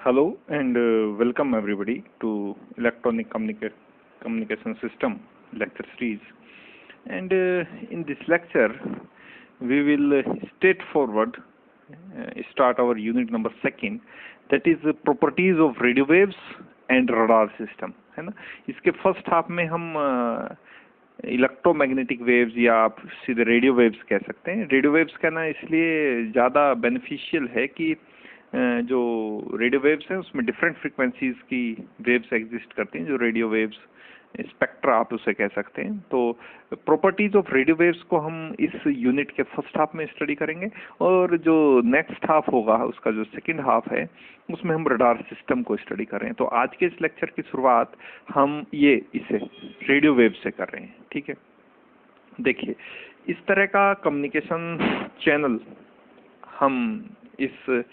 Hello and welcome everybody to Electronic Communication System lecture series. And in this lecture, we will straightforward start our unit number 2, that is properties of radio waves and radar system, है ना। इसके first half में हम electromagnetic waves या आप सीधे radio waves कह सकते हैं। रेडियो वेव्स कहना इसलिए ज़्यादा बेनिफिशियल है कि जो रेडियो वेव्स हैं उसमें डिफरेंट फ्रीक्वेंसीज की वेव्स एग्जिस्ट करती हैं, जो रेडियो वेव्स स्पेक्ट्रा आप उसे कह सकते हैं। तो प्रॉपर्टीज ऑफ रेडियो वेव्स को हम इस यूनिट के फर्स्ट हाफ में स्टडी करेंगे, और जो नेक्स्ट हाफ होगा उसका जो सेकंड हाफ है उसमें हम रडार सिस्टम को स्टडी कर रहे हैं। तो आज के इस लेक्चर की शुरुआत हम इसे रेडियो वेव से कर रहे हैं, ठीक है। देखिए, इस तरह का कम्युनिकेशन चैनल हम इस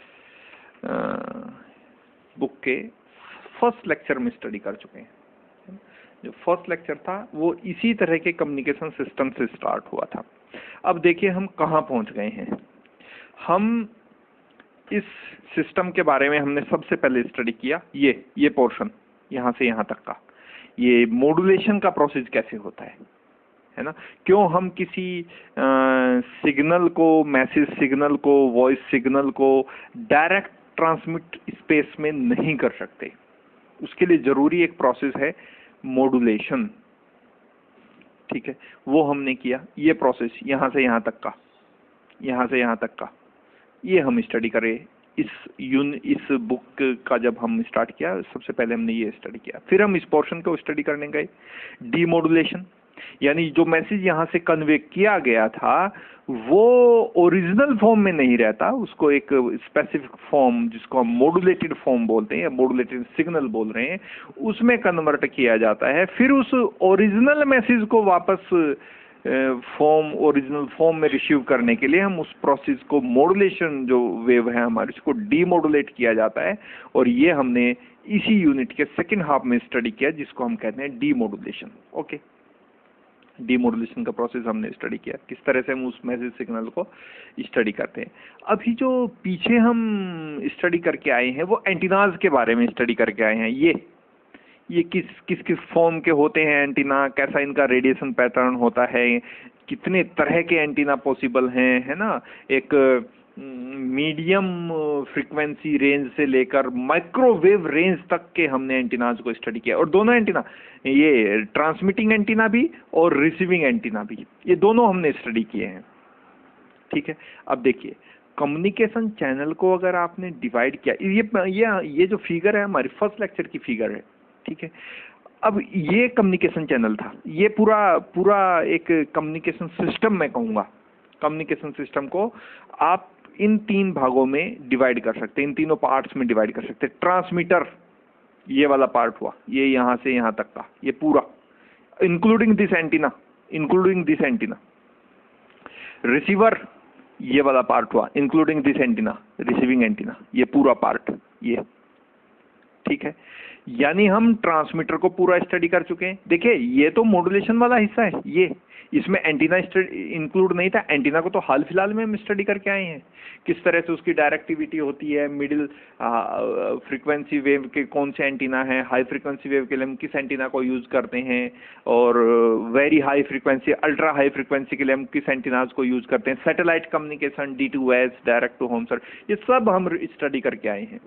बुक के फर्स्ट लेक्चर में स्टडी कर चुके हैं। जो फर्स्ट लेक्चर था वो इसी तरह के कम्युनिकेशन सिस्टम से स्टार्ट हुआ था। अब देखिए हम कहाँ पहुँच गए हैं। हम इस सिस्टम के बारे में हमने सबसे पहले स्टडी किया ये पोर्शन यहाँ से यहाँ तक का, ये मॉड्यूलेशन का प्रोसेस कैसे होता है ना। क्यों हम किसी सिग्नल को, मैसेज सिग्नल को, वॉइस सिग्नल को डायरेक्ट ट्रांसमिट स्पेस में नहीं कर सकते, उसके लिए जरूरी एक प्रोसेस है मॉड्यूलेशन, ठीक है। वो हमने किया। ये प्रोसेस यहाँ से यहाँ तक का, यहाँ से यहाँ तक का, ये हम स्टडी करें। इस बुक का जब हम स्टार्ट किया सबसे पहले हमने ये स्टडी किया। फिर हम इस पोर्शन को स्टडी करने गए, डीमॉड्यूलेशन, यानी जो मैसेज यहाँ से कन्वे किया गया था वो ओरिजिनल फॉर्म में नहीं रहता, उसको एक स्पेसिफिक फॉर्म जिसको हम मॉड्यूलेटेड फॉर्म बोलते हैं या मॉड्यूलेटेड सिग्नल बोल रहे हैं, उसमें कन्वर्ट किया जाता है। फिर उस ओरिजिनल मैसेज को वापस ओरिजिनल फॉर्म में रिसीव करने के लिए हम उस प्रोसेस को, मॉड्यूलेशन जो वेव है हमारी, उसको डीमॉड्यूलेट किया जाता है। और ये हमने इसी यूनिट के सेकेंड हाफ में स्टडी किया, जिसको हम कहते हैं डीमॉड्यूलेशन। ओके, डीमॉड्यूलेशन का प्रोसेस हमने स्टडी किया, किस तरह से हम उस मैसेज सिग्नल को स्टडी करते हैं। अभी जो पीछे हम स्टडी करके आए हैं वो एंटीनाज के बारे में स्टडी करके आए हैं। ये किस फॉर्म के होते हैं एंटीना, कैसा इनका रेडिएशन पैटर्न होता है, कितने तरह के एंटीना पॉसिबल हैं, है ना। एक मीडियम फ्रीक्वेंसी रेंज से लेकर माइक्रोवेव रेंज तक के हमने एंटीनाज को स्टडी किया। और दोनों एंटीना, ये ट्रांसमिटिंग एंटीना भी और रिसीविंग एंटीना भी, ये दोनों हमने स्टडी किए हैं, ठीक है। अब देखिए, कम्युनिकेशन चैनल को अगर आपने डिवाइड किया, ये जो फिगर है हमारी फर्स्ट लेक्चर की फिगर है, ठीक है। अब ये कम्युनिकेशन चैनल था, ये पूरा एक कम्युनिकेशन सिस्टम मैं कहूँगा। कम्युनिकेशन सिस्टम को आप इन 3 भागों में डिवाइड कर सकते हैं, इन तीनों पार्ट्स में डिवाइड कर सकते हैं। ट्रांसमीटर, ये वाला पार्ट हुआ, ये यहाँ से यहाँ तक का, ये पूरा इंक्लूडिंग दिस एंटीना। रिसीवर, ये वाला पार्ट हुआ including this antenna, receiving antenna, ये पूरा पार्ट, ये, ठीक है। यानी हम ट्रांसमीटर को पूरा स्टडी कर चुके हैं। देखिए, ये तो मॉड्यूलेशन वाला हिस्सा है, इसमें एंटीना इंक्लूड नहीं था। एंटीना को तो हाल फिलहाल में हम स्टडी करके आए हैं, किस तरह से उसकी डायरेक्टिविटी होती है, मिडिल फ्रीक्वेंसी वेव के कौन से एंटीना है, हाई फ्रीक्वेंसी वेव के लिए हम किस एंटीना को यूज करते हैं, और very high frequency, ultra high frequency के लिए हम किस एंटीनाज को यूज करते हैं, satellite communication, D2S, direct to home sir, ये सब हम स्टडी करके आए हैं।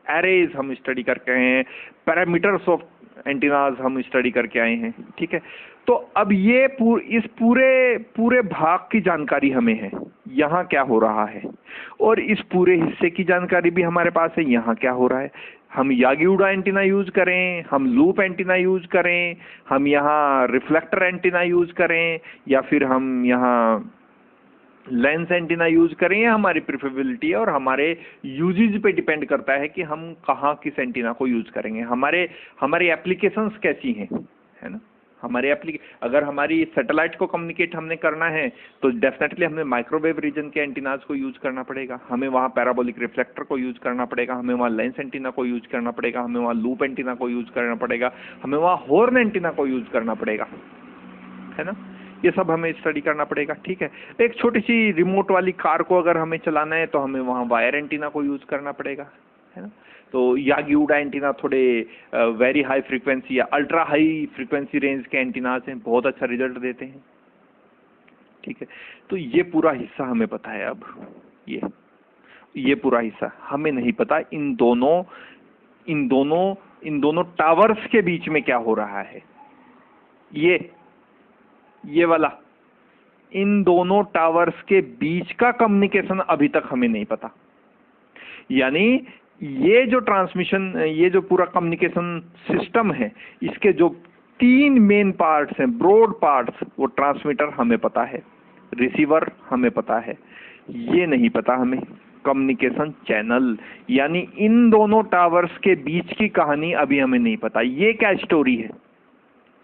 एरेज हम स्टडी करके आए हैं, पैरामीटर्स ऑफ एंटीनाज हम स्टडी करके आए हैं, ठीक है। तो अब ये इस पूरे भाग की जानकारी हमें है, यहाँ क्या हो रहा है, और इस पूरे हिस्से की जानकारी भी हमारे पास है, यहाँ क्या हो रहा है। हम यागी उडा एंटीना यूज करें, हम लूप एंटीना यूज करें, हम यहाँ रिफ्लेक्टर एंटीना यूज करें, या फिर हम यहाँ लेंस एंटीना यूज करें, या हमारी प्रेफरेबिलिटी और हमारे यूजेज पे डिपेंड करता है कि हम कहाँ किस एंटीना को यूज करेंगे, हमारे एप्लीकेशंस कैसी हैं, है ना। अगर हमारी सैटेलाइट को कम्युनिकेट हमने करना है तो डेफिनेटली हमें माइक्रोवेव रीजन के एंटीनाज को यूज करना पड़ेगा, हमें वहाँ पैराबोलिक रिफ्लेक्टर को यूज करना पड़ेगा, हमें वहाँ लेंस एंटीना को यूज करना पड़ेगा, हमें वहाँ लूप एंटीना को यूज करना पड़ेगा, हमें वहाँ हॉर्न एंटीना को यूज करना पड़ेगा, है ना। ये सब हमें स्टडी करना पड़ेगा, ठीक है। एक छोटी सी रिमोट वाली कार को अगर हमें चलाना है तो हमें वहाँ वायर एंटीना को यूज करना पड़ेगा, है ना। तो यागी उडा एंटीना थोड़े वेरी हाई फ्रीक्वेंसी या अल्ट्रा हाई फ्रीक्वेंसी रेंज के एंटीनास हैं, बहुत अच्छा रिजल्ट देते हैं, ठीक है। तो ये पूरा हिस्सा हमें पता है। अब ये पूरा हिस्सा हमें नहीं पता इन दोनों टावर्स के बीच में क्या हो रहा है। ये वाला इन दोनों टावर्स के बीच का कम्युनिकेशन अभी तक हमें नहीं पता। यानी ये जो ट्रांसमिशन, ये जो पूरा कम्युनिकेशन सिस्टम है, इसके जो 3 मेन पार्ट्स हैं, ब्रॉड पार्ट्स, वो ट्रांसमीटर हमें पता है, रिसीवर हमें पता है, ये नहीं पता हमें कम्युनिकेशन चैनल। यानी इन दोनों टावर्स के बीच की कहानी अभी हमें नहीं पता। ये क्या स्टोरी है,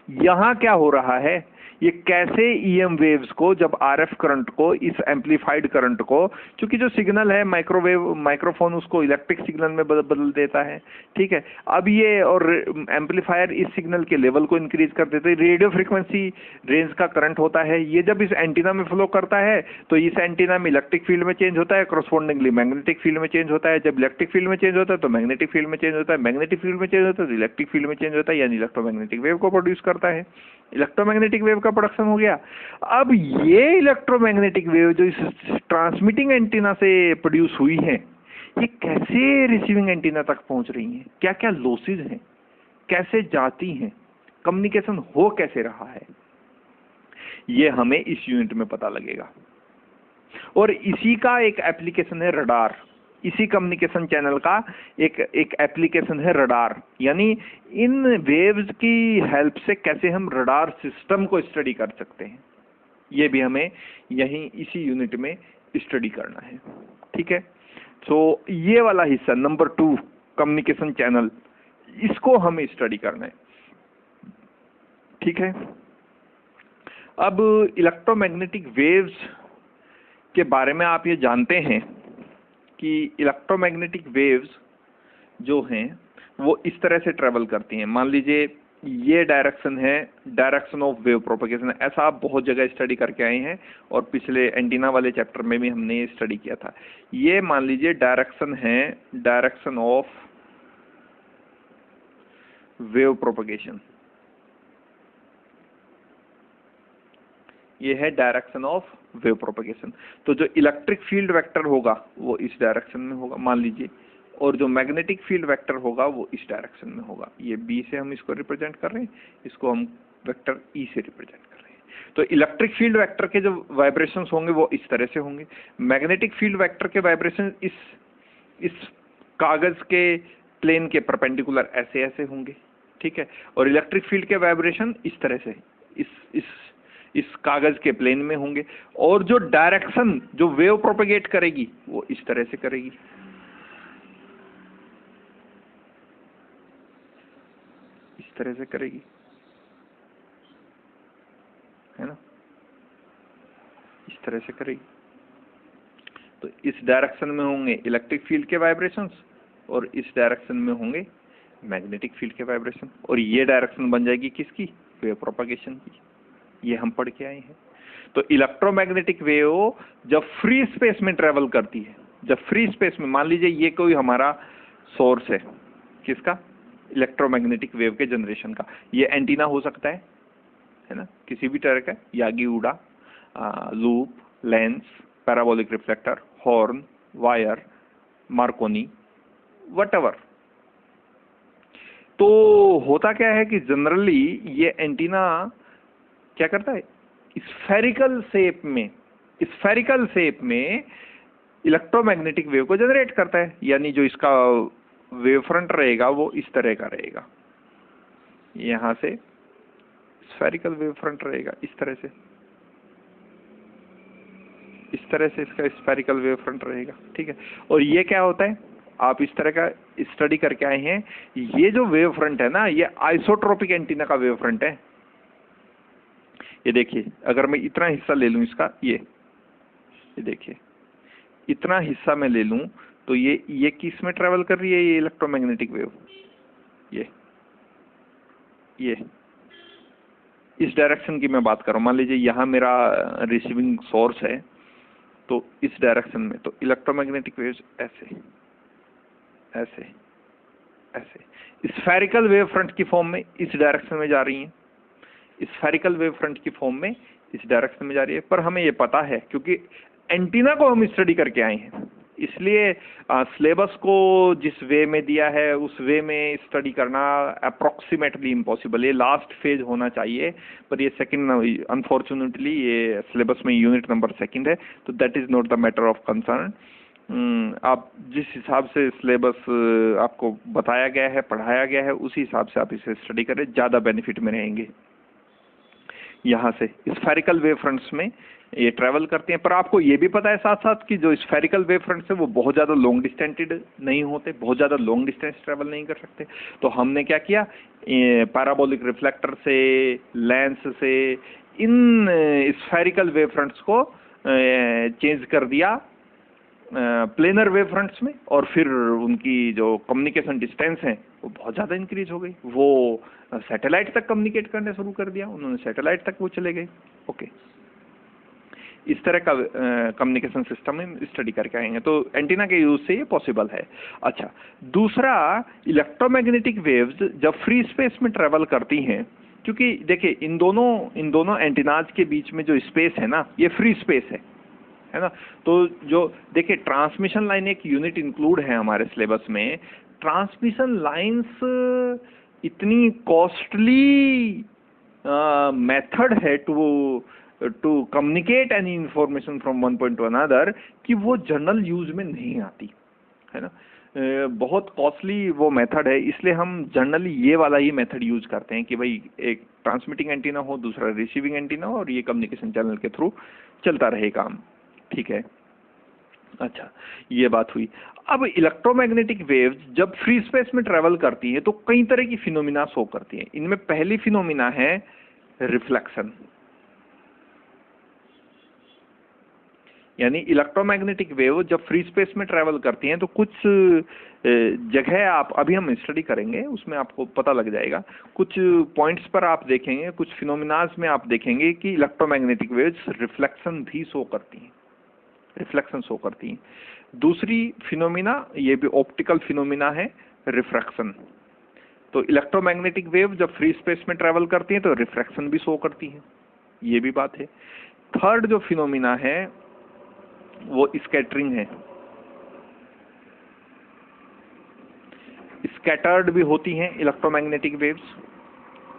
यहां क्या हो रहा है, ये कैसे ईएम वेव्स को, जब आरएफ करंट को, इस एम्पलीफाइड करंट को, क्योंकि जो सिग्नल है माइक्रोफोन उसको इलेक्ट्रिक सिग्नल में बदल देता है, ठीक है। अब ये और एम्पलीफायर इस सिग्नल के लेवल को इंक्रीज कर देते हैं, रेडियो फ्रीक्वेंसी रेंज का करंट होता है, ये जब इस एंटीना में फ्लो करता है तो इस एंटीना में इलेक्ट्रिक फील्ड में चेंज होता है, करस्पॉन्डिंगली मैग्नेटिक फील्ड में चेंज होता है, जब इलेक्ट्रिक फील्ड में चेंज होता है तो मैग्नेटिक फील्ड में चेंज होता है, मैग्नेटिक फील्ड में चेंज होता है तो इलेक्ट्रिक फील्ड में चेंज होता है, यानी इलेक्ट्रोमैग्नेटिक वेव को प्रोड्यूस करता है। इलेक्ट्रोमैग्नेटिक वेव का प्रोडक्शन हो गया। अब ये इलेक्ट्रोमैग्नेटिक वेव जो इस ट्रांसमिटिंग एंटीना से प्रोड्यूस हुई है, ये कैसे रिसीविंग एंटीना तक पहुंच रही हैं, क्या क्या लॉसेज हैं, कैसे जाती हैं, कम्युनिकेशन हो कैसे रहा है, ये हमें इस यूनिट में पता लगेगा। और इसी का एक एप्लीकेशन है रडार। इसी कम्युनिकेशन चैनल का एक एप्लीकेशन है रडार। यानी इन वेव्स की हेल्प से कैसे हम रडार सिस्टम को स्टडी कर सकते हैं, ये भी हमें यहीं इसी यूनिट में स्टडी करना है, ठीक है। सो ये वाला हिस्सा नंबर 2 कम्युनिकेशन चैनल, इसको हमें स्टडी करना है, ठीक है। अब इलेक्ट्रोमैग्नेटिक वेव्स के बारे में आप ये जानते हैं कि इलेक्ट्रोमैग्नेटिक वेव्स जो हैं वो इस तरह से ट्रेवल करती हैं। मान लीजिए ये डायरेक्शन है, डायरेक्शन ऑफ वेव प्रोपगेशन, ऐसा आप बहुत जगह स्टडी करके आए हैं और पिछले एंटीना वाले चैप्टर में भी हमने ये स्टडी किया था। ये मान लीजिए डायरेक्शन है, डायरेक्शन ऑफ वेव प्रोपगेशन, ये है डायरेक्शन ऑफ वेव प्रोपगेशन। तो जो इलेक्ट्रिक फील्ड वेक्टर होगा वो इस डायरेक्शन में होगा मान लीजिए, और जो मैग्नेटिक फील्ड वेक्टर होगा वो इस डायरेक्शन में होगा। ये बी से हम इसको रिप्रेजेंट कर रहे हैं, इसको हम वेक्टर ई से रिप्रेजेंट कर रहे हैं। तो इलेक्ट्रिक फील्ड वेक्टर के जो वाइब्रेशंस होंगे वो इस तरह से होंगे, मैग्नेटिक फील्ड वेक्टर के वाइब्रेशन इस कागज के प्लेन के परपेंडिकुलर ऐसे ऐसे होंगे, ठीक है। और इलेक्ट्रिक फील्ड के वाइब्रेशन इस तरह से इस कागज के प्लेन में होंगे, और जो डायरेक्शन जो वेव प्रोपेगेट करेगी वो इस तरह से करेगी, इस तरह से करेगी, है ना, इस तरह से करेगी। तो इस डायरेक्शन में होंगे इलेक्ट्रिक फील्ड के वाइब्रेशंस और इस डायरेक्शन में होंगे मैग्नेटिक फील्ड के वाइब्रेशन, और ये डायरेक्शन बन जाएगी किसकी, वेव प्रोपगेशन की। ये हम पढ़ के आए हैं। तो इलेक्ट्रोमैग्नेटिक वेव जब फ्री स्पेस में ट्रेवल करती है, जब फ्री स्पेस में, मान लीजिए ये कोई हमारा सोर्स है, किसका, इलेक्ट्रोमैग्नेटिक वेव के जनरेशन का, ये एंटीना हो सकता है ना, किसी भी तरह का, Yagi Uda, loop, lens, parabolic reflector, horn, wire, Marconi, whatever. तो होता क्या है कि जनरली ये एंटीना क्या करता है, स्फेरिकल शेप में इलेक्ट्रोमैग्नेटिक वेव को जनरेट करता है। यानी जो इसका वेव फ्रंट रहेगा वो इस तरह का रहेगा, यहां से स्फेरिकल वेव फ्रंट रहेगा, इस तरह से इसका स्फेरिकल वेव फ्रंट रहेगा, ठीक है। और ये क्या होता है, आप इस तरह का स्टडी करके आए हैं, ये जो वेव फ्रंट है ना, ये आइसोट्रोपिक एंटीना का वेव फ्रंट है। ये देखिए, अगर मैं इतना हिस्सा ले लूं इसका, ये देखिए इतना हिस्सा मैं ले लूं तो ये किस में ट्रेवल कर रही है, ये इलेक्ट्रोमैग्नेटिक वेव, ये इस डायरेक्शन की मैं बात कर रहा हूं। मान लीजिए यहां मेरा रिसीविंग सोर्स है, तो इस डायरेक्शन में तो इलेक्ट्रोमैग्नेटिक वेव्स ऐसे, ऐसे ऐसे स्फेरिकल वेव फ्रंट की फॉर्म में इस डायरेक्शन में जा रही हैं, स्फेरिकल वेव फ्रंट की फॉर्म में इस डायरेक्शन में जा रही है। पर हमें ये पता है क्योंकि एंटीना को हम स्टडी करके आए हैं, इसलिए सिलेबस को जिस वे में दिया है उस वे में स्टडी करना अप्रोक्सीमेटली इम्पॉसिबल। ये लास्ट फेज होना चाहिए, पर ये सेकंड, अनफॉर्चुनेटली ये सिलेबस में यूनिट नंबर सेकंड है, तो that is not the matter of concern. आप जिस हिसाब से सिलेबस आपको बताया गया है, पढ़ाया गया है, उसी हिसाब से आप इसे स्टडी करें, ज़्यादा बेनिफिट में रहेंगे। यहाँ से स्फेरिकल वेव फ्रंट्स में ये ट्रैवल करते हैं, पर आपको ये भी पता है साथ साथ कि जो स्फेरिकल वेव फ्रंट्स है वो बहुत ज़्यादा लॉन्ग डिस्टेंटेड नहीं होते, बहुत ज़्यादा लॉन्ग डिस्टेंस ट्रैवल नहीं कर सकते। तो हमने क्या किया, पैराबोलिक रिफ्लेक्टर से, लेंस से इन स्फेरिकल वेव फ्रंट्स को चेंज कर दिया प्लेनर वेव फ्रंट्स में, और फिर उनकी जो कम्युनिकेशन डिस्टेंस है वो बहुत ज़्यादा इंक्रीज हो गई। वो सैटेलाइट तक कम्युनिकेट करने शुरू कर दिया, उन्होंने सैटेलाइट तक वो चले गए। ओके, इस तरह का कम्युनिकेशन सिस्टम में स्टडी करके आएंगे, तो एंटीना के यूज से ये पॉसिबल है। अच्छा, दूसरा, इलेक्ट्रोमैग्नेटिक वेव्स जब फ्री स्पेस में ट्रेवल करती हैं, क्योंकि देखिए इन दोनों एंटीनाज के बीच में जो स्पेस है ना, ये फ्री स्पेस है ना। तो जो देखिए ट्रांसमिशन लाइन एक यूनिट इंक्लूड है हमारे सिलेबस में। ट्रांसमिशन लाइंस इतनी कॉस्टली मेथड है to communicate any information from one point to another कि वो जनरल यूज में नहीं आती है ना। बहुत कॉस्टली वो मेथड है, इसलिए हम जनरली ये वाला ही मेथड यूज करते हैं कि भाई एक ट्रांसमिटिंग एंटीना हो, दूसरा रिसीविंग एंटीना हो, और ये कम्युनिकेशन चैनल के थ्रू चलता रहे काम। ठीक है, अच्छा, ये बात हुई। अब इलेक्ट्रोमैग्नेटिक वेव्स जब फ्री स्पेस में ट्रेवल करती है तो कई तरह की फिनोमिना शो करती हैं। इनमें पहली फिनोमिना है रिफ्लेक्शन, यानी इलेक्ट्रोमैग्नेटिक वेव जब फ्री स्पेस में ट्रेवल करती हैं तो कुछ जगह आप अभी हम स्टडी करेंगे, उसमें आपको पता लग जाएगा। कुछ पॉइंट्स पर आप देखेंगे, कुछ फिनोमिनाज में आप देखेंगे कि इलेक्ट्रोमैग्नेटिक वेव्स रिफ्लेक्शन भी शो करती हैं, रिफ्लेक्शन शो करती हैं। दूसरी फिनोमिना, ये भी ऑप्टिकल फिनोमिना है, रिफ्रैक्शन। तो इलेक्ट्रोमैग्नेटिक वेव जब फ्री स्पेस में ट्रेवल करती हैं तो रिफ्रैक्शन भी शो करती हैं, ये भी बात है। थर्ड जो फिनोमिना है वो स्कैटरिंग है, स्कैटर्ड भी होती हैं इलेक्ट्रोमैग्नेटिक वेव्स।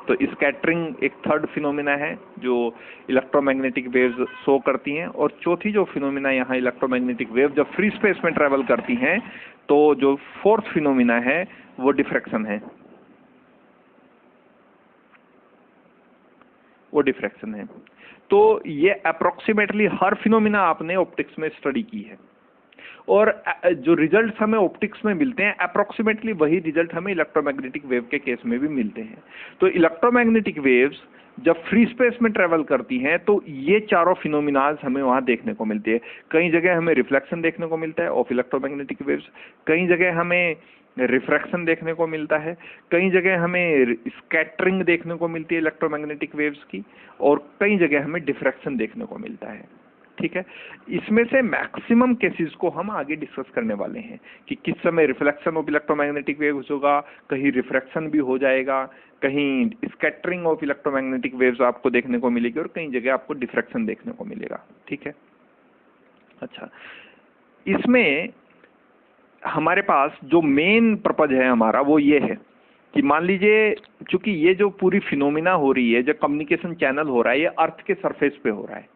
तो स्कैटरिंग एक थर्ड फिनोमिना है जो इलेक्ट्रोमैग्नेटिक वेव्स शो करती हैं। और चौथी जो फिनोमिना यहाँ इलेक्ट्रोमैग्नेटिक वेव जब फ्री स्पेस में ट्रेवल करती हैं, तो जो फोर्थ फिनोमिना है वो डिफ्रैक्शन है, वो डिफ्रैक्शन है। तो ये अप्रोक्सीमेटली हर फिनोमिना आपने ऑप्टिक्स में स्टडी की है, और जो रिजल्ट हमें ऑप्टिक्स में मिलते हैं अप्रोक्सीमेटली वही रिजल्ट हमें इलेक्ट्रोमैग्नेटिक वेव के केस में भी मिलते हैं। तो इलेक्ट्रोमैग्नेटिक वेव्स जब फ्री स्पेस में ट्रेवल करती हैं तो ये चारों फिनोमिनाज हमें वहाँ देखने को मिलती है। कई जगह हमें रिफ्लेक्शन देखने को मिलता है ऑफ इलेक्ट्रोमैग्नेटिक वेव्स, कई जगह हमें रिफ्रैक्शन देखने को मिलता है, कई जगह हमें स्कैटरिंग देखने को मिलती है इलेक्ट्रोमैग्नेटिक वेव्स की, और कई जगह हमें डिफ्रैक्शन देखने को मिलता है। ठीक है, इसमें से मैक्सिमम केसेस को हम आगे डिस्कस करने वाले हैं कि किस समय रिफ्लेक्शन ऑफ इलेक्ट्रोमैग्नेटिक वेव्स होगा, कहीं रिफ्रैक्शन भी हो जाएगा, कहीं स्कैटरिंग ऑफ इलेक्ट्रोमैग्नेटिक वेव्स आपको देखने को मिलेगी, और कई जगह आपको डिफ्रैक्शन देखने को मिलेगा। ठीक है, अच्छा, इसमें हमारे पास जो मेन पर्पज है हमारा वो ये है कि मान लीजिए चूंकि ये जो पूरी फिनोमिना हो रही है, जो कम्युनिकेशन चैनल हो रहा है, ये अर्थ के सरफेस पे हो रहा है,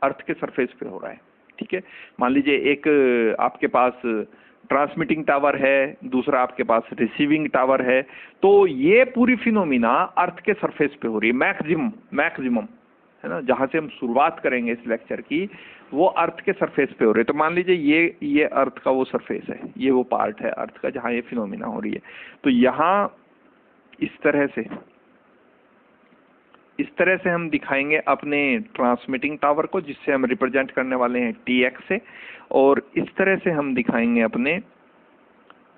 अर्थ के सरफेस पे हो रहा है। ठीक है, मान लीजिए एक आपके पास ट्रांसमिटिंग टावर है, दूसरा आपके पास रिसीविंग टावर है, तो ये पूरी फिनोमिना अर्थ के सरफेस पे हो रही है। मैक्सिमम है ना, जहाँ से हम शुरुआत करेंगे इस लेक्चर की, वो अर्थ के सरफेस पे हो रही है। तो मान लीजिए ये अर्थ का वो सरफेस है, ये वो पार्ट है अर्थ का जहाँ ये फिनोमिना हो रही है। तो यहाँ इस तरह से हम दिखाएंगे अपने ट्रांसमिटिंग टावर को, जिससे हम रिप्रेजेंट करने वाले हैं TX से, और इस तरह से हम दिखाएंगे अपने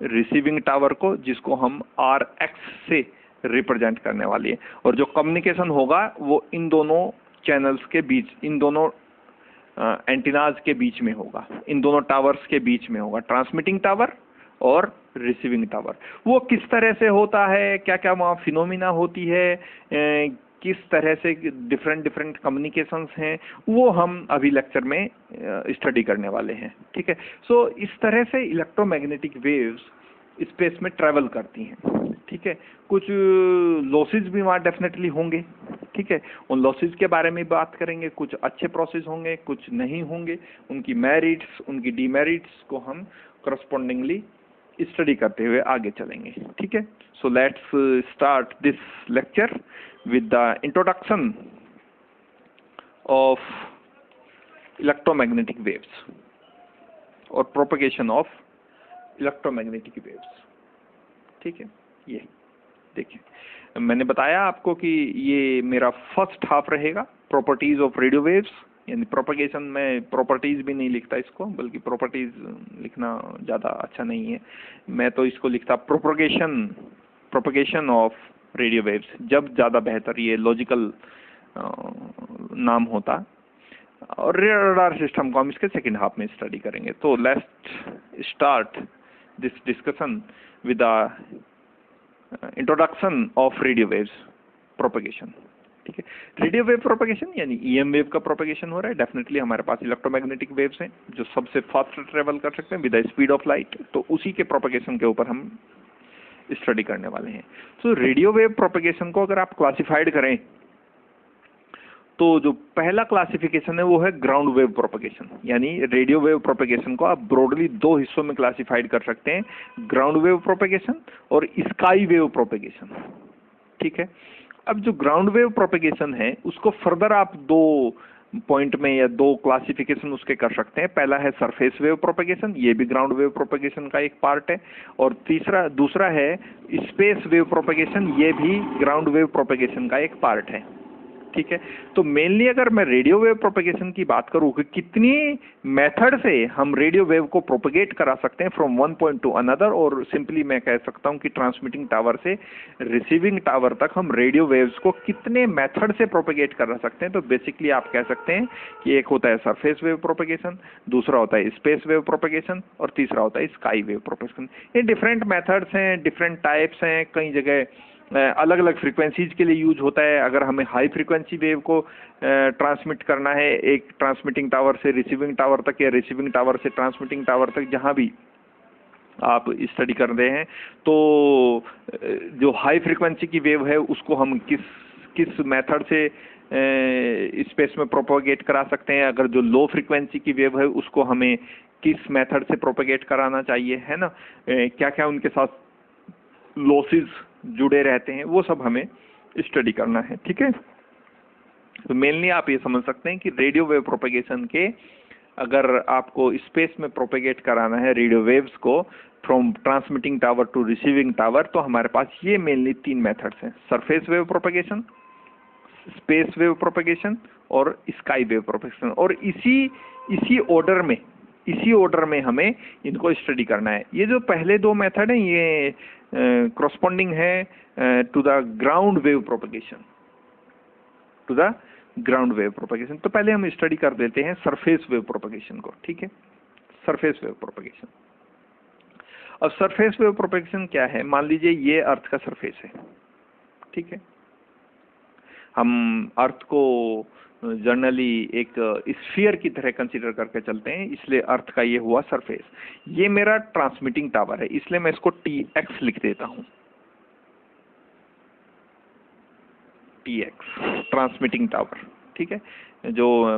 रिसीविंग टावर को, जिसको हम RX से रिप्रेजेंट करने वाले हैं। और जो कम्युनिकेशन होगा वो इन दोनों चैनल्स के बीच, इन दोनों एंटीनाज के बीच में होगा, इन दोनों टावर्स के बीच में होगा, ट्रांसमिटिंग टावर और रिसीविंग टावर। वो किस तरह से होता है, क्या क्या वहाँ फिनोमिना होती है, किस तरह से डिफरेंट डिफरेंट कम्युनिकेशंस हैं, वो हम अभी लेक्चर में स्टडी करने वाले हैं। ठीक है, सो इस तरह से इलेक्ट्रोमैग्नेटिक वेव्स स्पेस में ट्रैवल करती हैं। ठीक है, कुछ लॉसेस भी वहाँ डेफिनेटली होंगे। ठीक है, उन लॉसेस के बारे में बात करेंगे, कुछ अच्छे प्रोसेस होंगे, कुछ नहीं होंगे, उनकी मेरिट्स, उनकी डीमेरिट्स को हम करस्पॉन्डिंगली स्टडी करते हुए आगे चलेंगे। ठीक है, so let's start this lecture with the introduction of electromagnetic waves और propagation of electromagnetic waves। ठीक है, ये देखिए मैंने बताया आपको कि ये मेरा फर्स्ट हाफ रहेगा, प्रॉपर्टीज ऑफ रेडियो वेव्स, यानी प्रोपगेशन में प्रॉपर्टीज भी नहीं लिखता इसको, बल्कि प्रॉपर्टीज लिखना ज़्यादा अच्छा नहीं है, मैं तो इसको लिखता प्रोपगेशन ऑफ रेडियो वेव्स, जब ज़्यादा बेहतर ये लॉजिकल नाम होता। और रडार सिस्टम को हम इसके सेकेंड हाफ में स्टडी करेंगे। तो let's start this discussion with the introduction of radio waves propagation. ठीक है, रेडियो वेव प्रोपगेशन यानी ईएम वेव का प्रोपगेशन हो रहा है। डेफिनेटली हमारे पास इलेक्ट्रोमैग्नेटिक वेव्स हैं जो सबसे फास्ट ट्रेवल कर सकते हैं with the speed of light, तो उसी के प्रोपगेशन के ऊपर हम स्टडी करने वाले हैं। तो रेडियो वेव प्रोपगेशन को अगर आप क्लासिफाइड करें तो जो पहला क्लासिफिकेशन है वो है ग्राउंड वेव प्रोपगेशन, यानी रेडियो वेव प्रोपगेशन को आप ब्रॉडली दो हिस्सों में क्लासिफाइड कर सकते हैं, ग्राउंड वेव प्रोपगेशन और स्काई वेव प्रोपगेशन। ठीक है, अब जो ग्राउंड वेव प्रोपगेशन है उसको फर्दर आप दो पॉइंट में या दो क्लासिफिकेशन उसके कर सकते हैं। पहला है सरफेस वेव प्रोपगेशन, ये भी ग्राउंड वेव प्रोपगेशन का एक पार्ट है, और दूसरा है स्पेस वेव प्रोपगेशन, ये भी ग्राउंड वेव प्रोपगेशन का एक पार्ट है। ठीक है, तो मेनली अगर मैं रेडियो वेव प्रोपगेशन की बात करूं कि कितनी मेथड से हम रेडियो वेव को प्रोपगेट करा सकते हैं from one point to another, और सिंपली मैं कह सकता हूं कि ट्रांसमिटिंग टावर से रिसीविंग टावर तक हम रेडियो वेव्स को कितने मेथड से प्रोपगेट करा सकते हैं, तो बेसिकली आप कह सकते हैं कि एक होता है सरफेस वेव प्रोपगेशन, दूसरा होता है स्पेस वेव प्रोपगेशन, और तीसरा होता है स्काई वेव प्रोपगेशन। ये डिफरेंट मेथड्स हैं, डिफरेंट टाइप्स हैं, कई जगह अलग अलग फ्रीक्वेंसीज के लिए यूज होता है। अगर हमें हाई फ्रीक्वेंसी वेव को ट्रांसमिट करना है एक ट्रांसमिटिंग टावर से रिसीविंग टावर तक, या रिसीविंग टावर से ट्रांसमिटिंग टावर तक, जहां भी आप स्टडी कर रहे हैं, तो जो हाई फ्रीक्वेंसी की वेव है उसको हम किस मेथड से स्पेस में प्रोपोगेट करा सकते हैं, अगर जो लो फ्रीक्वेंसी की वेव है उसको हमें किस मेथड से प्रोपोगेट कराना चाहिए, है ना, क्या क्या उनके साथ लॉसेस जुड़े रहते हैं, वो सब हमें स्टडी करना है। ठीक है, तो मेनली आप ये समझ सकते हैं कि रेडियो वेव प्रोपगेशन के अगर आपको स्पेस में प्रोपगेट कराना है रेडियो वेव्स को from transmitting tower to receiving tower, तो हमारे पास ये मेनली तीन मेथड्स हैं, surface wave propagation, space wave propagation और स्काई वेव प्रोपगेशन, और इसी ऑर्डर में हमें इनको स्टडी करना है। ये जो पहले दो मेथड हैं ये corresponding है to the ground wave propagation, तो पहले हम स्टडी कर देते हैं सरफेस वेव प्रोपगेशन को। ठीक है, सरफेस वेव प्रोपगेशन। अब सरफेस वेव प्रोपगेशन क्या है, मान लीजिए ये अर्थ का सरफेस है। ठीक है, हम अर्थ को जनरली एक स्फीयर की तरह कंसीडर करके चलते हैं, इसलिए अर्थ का ये हुआ सरफेस। ये मेरा ट्रांसमिटिंग टावर है, इसलिए मैं इसको TX लिख देता हूं, TX ट्रांसमिटिंग टावर। ठीक है, जो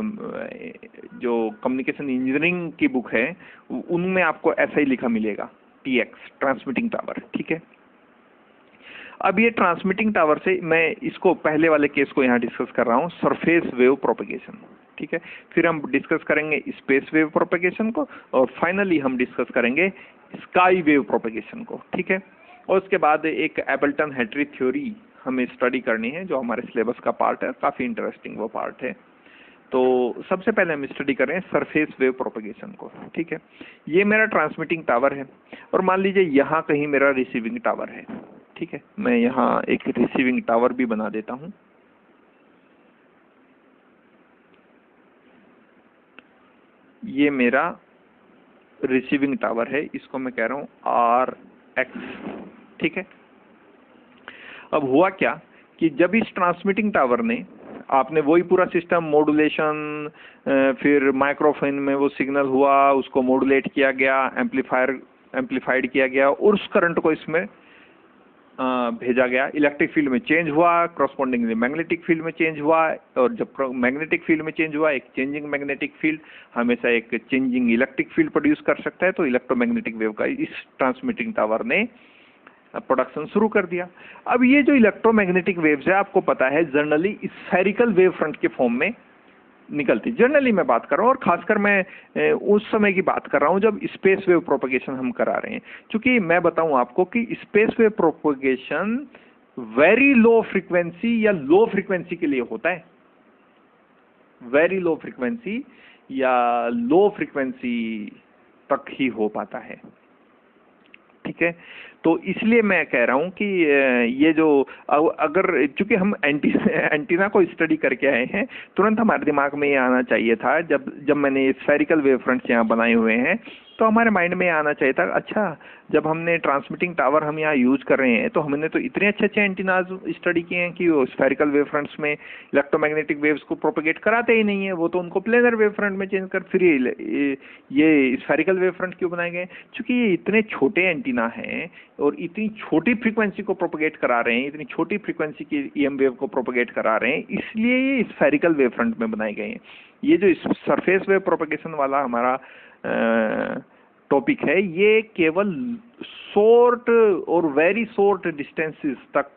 कम्युनिकेशन इंजीनियरिंग की बुक है उनमें आपको ऐसा ही लिखा मिलेगा, TX ट्रांसमिटिंग टावर। ठीक है, अब ये ट्रांसमिटिंग टावर से मैं इसको पहले वाले केस को यहाँ डिस्कस कर रहा हूँ, सरफेस वेव प्रोपगेशन। ठीक है, फिर हम डिस्कस करेंगे स्पेस वेव प्रोपगेशन को, और फाइनली हम डिस्कस करेंगे स्काई वेव प्रोपगेशन को। ठीक है, और उसके बाद एक एबल्टन हेटरी थ्योरी हमें स्टडी करनी है जो हमारे सिलेबस का पार्ट है, काफ़ी इंटरेस्टिंग वो पार्ट है। तो सबसे पहले हम स्टडी कर रहे हैं सरफेस वेव प्रोपगेशन को। ठीक है, ये मेरा ट्रांसमिटिंग टावर है, और मान लीजिए यहाँ कहीं मेरा रिसीविंग टावर है। ठीक है, मैं यहाँ एक रिसीविंग टावर भी बना देता हूँ। ये मेरा रिसीविंग टावर है, इसको मैं कह रहा हूँ x, ठीक है। अब हुआ क्या कि जब इस ट्रांसमिटिंग टावर ने, आपने वही पूरा सिस्टम मॉड्यूलेशन, फिर माइक्रोफोन में वो सिग्नल हुआ, उसको मॉड्यूलेट किया गया, एम्पलीफाइड किया गया और उस करंट को इसमें भेजा गया, इलेक्ट्रिक फील्ड में चेंज हुआ, करस्पॉन्डिंगली मैग्नेटिक फील्ड में चेंज हुआ, और जब मैग्नेटिक फील्ड में चेंज हुआ, एक चेंजिंग मैग्नेटिक फील्ड हमेशा एक चेंजिंग इलेक्ट्रिक फील्ड प्रोड्यूस कर सकता है, तो इलेक्ट्रोमैग्नेटिक वेव का इस ट्रांसमिटिंग टावर ने प्रोडक्शन शुरू कर दिया। अब ये जो इलेक्ट्रोमैग्नेटिक वेव्स है, आपको पता है जनरली स्फेरिकल वेव फ्रंट के फॉर्म में निकलती, जनरली मैं बात कर रहा हूँ, और खासकर मैं उस समय की बात कर रहा हूँ जब स्पेस वेव प्रोपगेशन हम करा रहे हैं। क्योंकि मैं बताऊं आपको कि space wave propagation very low frequency या लो फ्रीक्वेंसी के लिए होता है, वेरी लो फ्रीक्वेंसी या लो फ्रीक्वेंसी तक ही हो पाता है, ठीक है। तो इसलिए मैं कह रहा हूं कि ये जो अगर, चूंकि हम एंटीना को स्टडी करके आए हैं, तुरंत हमारे दिमाग में ये आना चाहिए था, जब मैंने स्फेरिकल वेव फ्रंट्स यहाँ बनाए हुए हैं, तो हमारे माइंड में आना चाहिए था, अच्छा जब हमने ट्रांसमिटिंग टावर हम यहाँ यूज कर रहे हैं, तो हमने तो इतने अच्छे अच्छे एंटीनाज स्टडी किए हैं कि वो स्फेरिकल वेव फ्रंट्स में इलेक्ट्रोमैग्नेटिक वेव्स को प्रोपेगेट कराते ही नहीं है, वो तो उनको प्लेनर वेव फ्रंट में चेंज कर, फिर ये स्फेरिकल वेव फ्रंट क्यों बनाए गए? क्योंकि ये इतने छोटे एंटीना हैं और इतनी छोटी फ्रीक्वेंसी को प्रोपेगेट करा रहे हैं, इतनी छोटी फ्रीक्वेंसी की ईएम वेव को प्रोपेगेट करा रहे हैं, इसलिए ये स्फेरिकल वेव फ्रंट में बनाए गए हैं। ये जो सरफेस वेव प्रोपेगेशन वाला हमारा टॉपिक है, ये केवल शॉर्ट और वेरी शॉर्ट डिस्टेंसेस तक,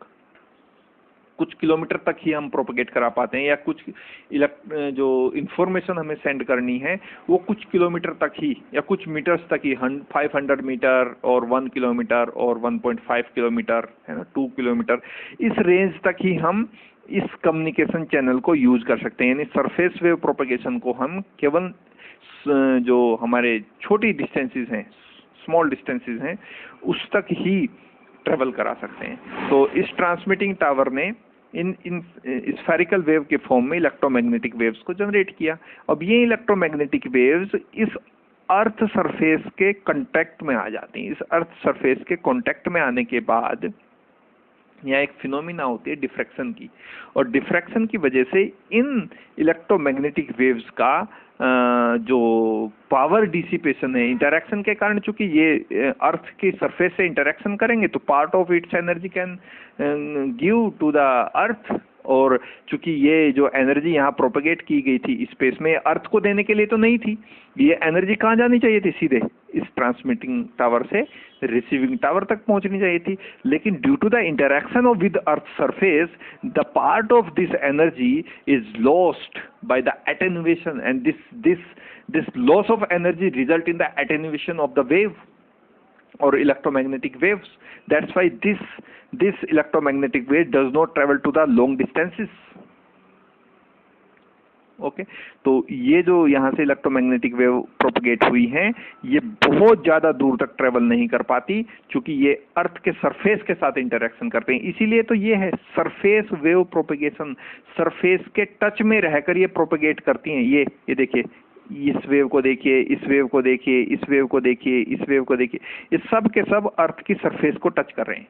कुछ किलोमीटर तक ही हम प्रोपेगेट करा पाते हैं, या कुछ जो इंफॉर्मेशन हमें सेंड करनी है वो कुछ किलोमीटर तक ही या कुछ मीटर्स तक ही, 500 मीटर और 1 किलोमीटर और 1.5 किलोमीटर, है ना, 2 किलोमीटर, इस रेंज तक ही हम इस कम्युनिकेशन चैनल को यूज कर सकते हैं। यानी सरफेस वेव प्रोपेगेशन को हम केवल जो हमारे छोटी डिस्टेंसेस हैं, स्मॉल डिस्टेंसेस हैं, उस तक ही ट्रेवल करा सकते हैं। तो इस ट्रांसमिटिंग टावर ने इन स्फेरिकल वेव के फॉर्म में इलेक्ट्रोमैग्नेटिक वेव्स को जनरेट किया। अब ये इलेक्ट्रोमैग्नेटिक वेव्स इस अर्थ सरफेस के कांटेक्ट में आ जाती हैं। इस अर्थ सरफेस के कांटेक्ट में आने के बाद यहाँ एक फिनोमिना होती है डिफ्रैक्शन की, और डिफ्रैक्शन की वजह से इन इलेक्ट्रोमैग्नेटिक वेव्स का जो पावर डिसिपेशन है इंटरैक्शन के कारण, चूंकि ये अर्थ की सरफेस से इंटरैक्शन करेंगे तो part of its energy can give to the earth, और चूंकि ये जो एनर्जी यहाँ प्रोपेगेट की गई थी स्पेस में, अर्थ को देने के लिए तो नहीं थी, ये एनर्जी कहाँ जानी चाहिए थी? सीधे इस ट्रांसमिटिंग टावर से रिसीविंग टावर तक पहुंचनी चाहिए थी। लेकिन due to the interaction of with earth surface, the part of this energy is lost by the attenuation, and this loss of energy result in the attenuation of the wave or electromagnetic waves. That's why this electromagnetic wave does not travel to the long distances. Okay, तो ये जो यहाँ से electromagnetic wave propagate हुई हैं, ये बहुत ज्यादा दूर तक ट्रेवल नहीं कर पाती, क्योंकि ये अर्थ के सरफेस के साथ इंटरेक्शन करते हैं। इसीलिए तो ये है सरफेस वेव प्रोपगेशन, सरफेस के टच में रहकर ये प्रोपगेट करती हैं। ये देखिए, इस वेव को देखिए, इस वेव को देखिए, इस वेव को देखिए, इस वेव को देखिए, ये सब के सब अर्थ की सरफेस को टच कर रहे हैं।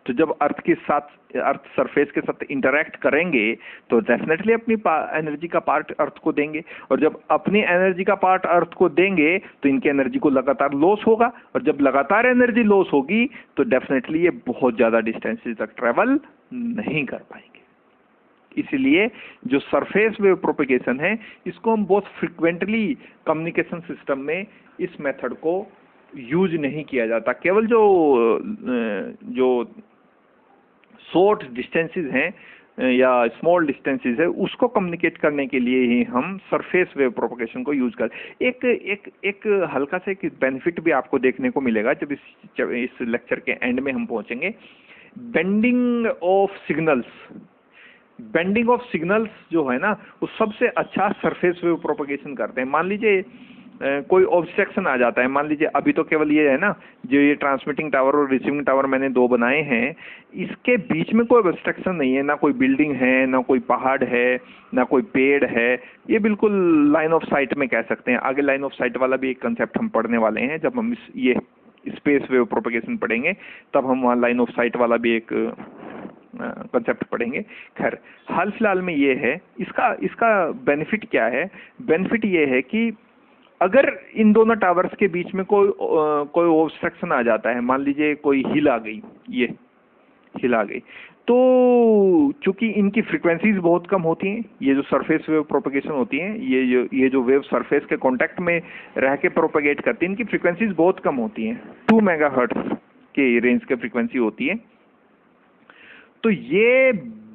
तो जब अर्थ के साथ, अर्थ सरफेस के साथ इंटरैक्ट करेंगे तो डेफिनेटली अपनी एनर्जी का पार्ट अर्थ को देंगे, और जब अपनी एनर्जी का पार्ट अर्थ को देंगे तो इनकी एनर्जी को लगातार लॉस होगा, और जब लगातार एनर्जी लॉस होगी तो डेफिनेटली ये बहुत ज़्यादा डिस्टेंसेस तक ट्रेवल नहीं कर पाएंगे। इसलिए जो सरफेस वेव प्रोपेगेशन है, इसको हम बहुत फ्रिक्वेंटली कम्युनिकेशन सिस्टम में इस मेथड को यूज नहीं किया जाता। केवल जो शॉर्ट डिस्टेंसेस हैं या स्मॉल डिस्टेंसेस है, उसको कम्युनिकेट करने के लिए ही हम सरफेस वेव प्रोपगेशन को यूज कर। एक हल्का सा एक बेनिफिट भी आपको देखने को मिलेगा जब इस लेक्चर के एंड में हम पहुंचेंगे। बेंडिंग ऑफ सिग्नल्स जो है ना, वो सबसे अच्छा सरफेस वेव प्रोपगेशन करते हैं। मान लीजिए कोई ऑब्स्ट्रक्शन आ जाता है, मान लीजिए अभी तो केवल ये है ना, जो ये ट्रांसमिटिंग टावर और रिसीविंग टावर मैंने दो बनाए हैं, इसके बीच में कोई ऑब्स्ट्रक्शन नहीं है, ना कोई बिल्डिंग है, ना कोई पहाड़ है, ना कोई पेड़ है, ये बिल्कुल लाइन ऑफ साइट में कह सकते हैं। आगे लाइन ऑफ साइट वाला भी एक कंसेप्ट हम पढ़ने वाले हैं जब हम ये स्पेस वेव प्रोपगेशन पढ़ेंगे तब हम वहाँ लाइन ऑफ साइट वाला भी एक कंसेप्ट पढ़ेंगे। खैर हाल फिलहाल में ये है, इसका बेनिफिट क्या है? बेनिफिट ये है कि अगर इन दोनों टावर्स के बीच में कोई ऑब्स्ट्रक्शन आ जाता है, मान लीजिए कोई हिल आ गई, ये हिल आ गई, तो चूंकि इनकी फ्रीक्वेंसीज बहुत कम होती हैं, ये जो सरफेस वेव प्रोपगेशन होती हैं, ये जो वेव सरफेस के कांटेक्ट में रह के प्रोपगेट करती हैं, इनकी फ्रीक्वेंसीज बहुत कम होती हैं, 2 मेगाहर्ट्ज के रेंज के फ्रीक्वेंसी होती है। तो ये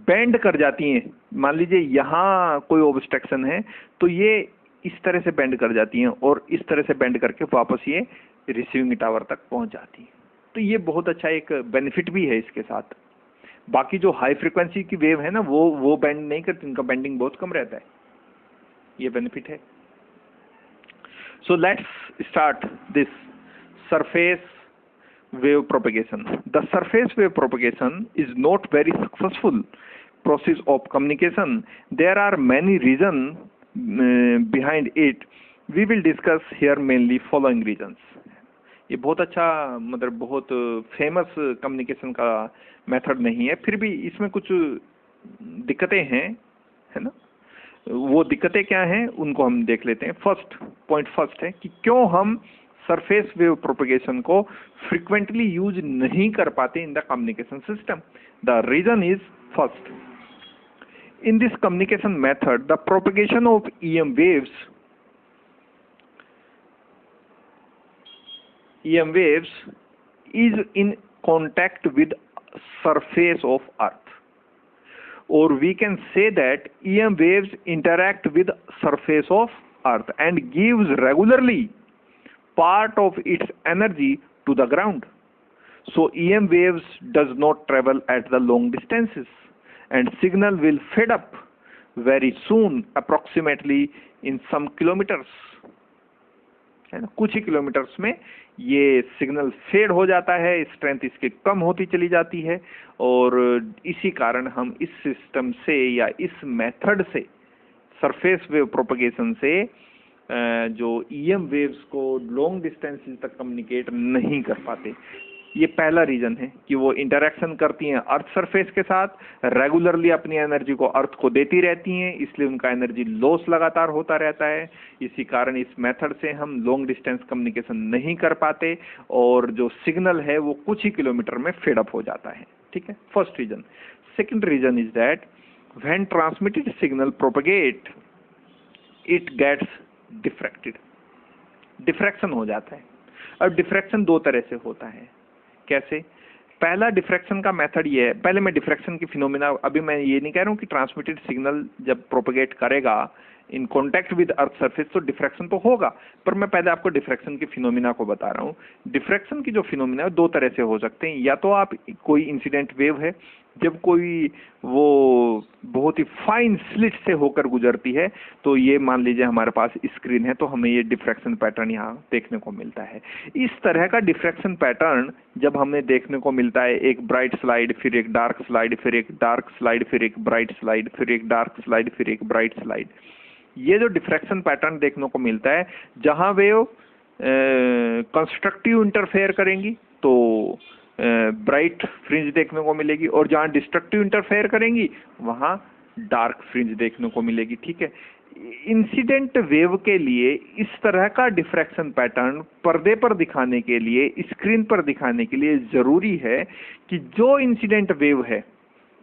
बेंड कर जाती हैं, मान लीजिए यहाँ कोई ऑब्स्ट्रक्शन है तो ये इस तरह से बेंड कर जाती हैं और इस तरह से बेंड करके वापस ये रिसीविंग टावर तक पहुंच जाती है। तो ये बहुत अच्छा एक बेनिफिट भी है इसके साथ। बाकी जो हाई फ्रीक्वेंसी की वेव है ना, वो बेंड नहीं करती, इनका बेंडिंग बहुत कम रहता है, ये बेनिफिट है। So let's start this surface wave propagation. The surface wave propagation is not very successful process of communication. There are many reasons behind it. We will discuss here mainly following reasons. ये बहुत अच्छा, मतलब बहुत famous communication का method नहीं है, फिर भी इसमें कुछ दिक्कतें हैं, है ना। वो दिक्कतें क्या हैं उनको हम देख लेते हैं। फर्स्ट है कि क्यों हम सरफेस वेव प्रोपगेशन को फ्रीक्वेंटली यूज नहीं कर पाते in the communication system. The reason is first, in this communication method the propagation of EM waves is in contact with surface of earth, or we can say that EM waves interact with surface of earth and gives regularly part of its energy to the ground. So EM waves does not travel at the long distances and signal will fade up very soon, approximately in some kilometers, है ना, कुछ ही kilometres में ये signal fade हो जाता है, strength इसकी कम होती चली जाती है। और इसी कारण हम इस सिस्टम से या इस मेथड से, सरफेस वेव प्रोपगेशन से जो EM वेव्स को लॉन्ग डिस्टेंसेस तक कम्युनिकेट नहीं कर पाते। ये पहला रीजन है कि वो इंटरेक्शन करती हैं अर्थ सरफेस के साथ, रेगुलरली अपनी एनर्जी को अर्थ को देती रहती हैं, इसलिए उनका एनर्जी लॉस लगातार होता रहता है। इसी कारण इस मेथड से हम लॉन्ग डिस्टेंस कम्युनिकेशन नहीं कर पाते और जो सिग्नल है वो कुछ ही किलोमीटर में फेड अप हो जाता है। ठीक है, first reason. Second reason is that when transmitted signal propagate it gets diffracted, diffraction हो जाता है। अब डिफ्रैक्शन दो तरह से होता है। कैसे? पहला डिफ्रैक्शन का मेथड ये है, पहले मैं डिफ्रैक्शन की फिनोमिना, अभी मैं ये नहीं कह रहा हूँ कि ट्रांसमिटेड सिग्नल जब प्रोपगेट करेगा in contact with earth surface तो डिफ्रैक्शन तो होगा, पर मैं पहले आपको डिफ्रैक्शन की फिनोमिना को बता रहा हूँ। डिफ्रैक्शन की जो फिनोमिना है दो तरह से हो सकते हैं। या तो आप कोई इंसिडेंट वेव है, जब कोई वो बहुत ही फाइन स्लिट से होकर गुजरती है, तो ये मान लीजिए हमारे पास स्क्रीन है तो हमें ये डिफ्रैक्शन पैटर्न यहाँ देखने को मिलता है। इस तरह का डिफ्रैक्शन पैटर्न जब हमें देखने को मिलता है, एक ब्राइट स्लाइड, फिर एक डार्क स्लाइड, फिर एक डार्क स्लाइड, फिर एक ब्राइट स्लाइड, फिर एक डार्क स्लाइड, फिर एक ब्राइट स्लाइड, ये जो डिफ्रैक्शन पैटर्न देखने को मिलता है, जहां वेव कंस्ट्रक्टिव इंटरफेयर करेंगी तो ब्राइट फ्रिंज देखने को मिलेगी, और जहां डिस्ट्रक्टिव इंटरफेयर करेंगी वहां डार्क फ्रिंज देखने को मिलेगी। ठीक है, इंसिडेंट वेव के लिए इस तरह का डिफ्रैक्शन पैटर्न पर्दे पर दिखाने के लिए, स्क्रीन पर दिखाने के लिए जरूरी है कि जो इंसिडेंट वेव है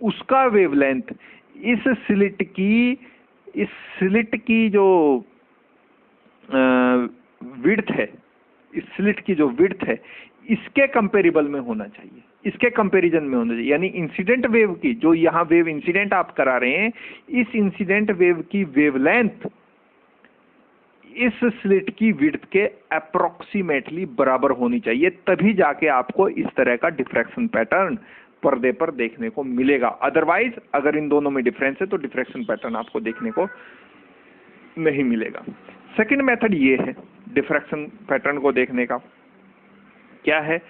उसका वेवलेंथ इस स्लिट की जो विड्थ है, इस स्लिट की जो विड्थ है, इसके कंपेरेबल में होना चाहिए, इसके कंपैरिजन में होना चाहिए। यानी इंसिडेंट वेव की, जो यहाँ वेव इंसिडेंट आप करा रहे हैं, इस इंसिडेंट वेव की वेवलेंथ इस स्लिट की विड्थ के अप्रोक्सीमेटली बराबर होनी चाहिए, तभी जाके आपको इस तरह का डिफ्रैक्शन पैटर्न पर्दे पर देखने को मिलेगा। अदरवाइज अगर इन दोनों में डिफरेंस है तो डिफ्रैक्शन पैटर्न आपको देखने को नहीं मिलेगा। सेकंड मेथड ये है डिफ्रैक्शन पैटर्न को देखने का, क्या है?